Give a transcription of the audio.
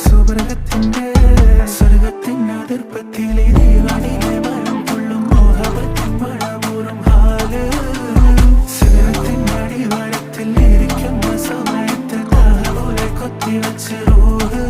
സുവർഗത്തിന്റെ സ്വർഗത്തിൻ അതിർപ്പത്തിലെ ദീവാനിലെ മരം കൊള്ളും മോഹവത്തിൻ മഴമൂറും ഹാല് സിഗരത്തിൻ അടിവാരത്തിൽ ഇരിക്കുന്ന സമയത്ത് പോലെ കൊത്തിവച്ച് റൂഹ്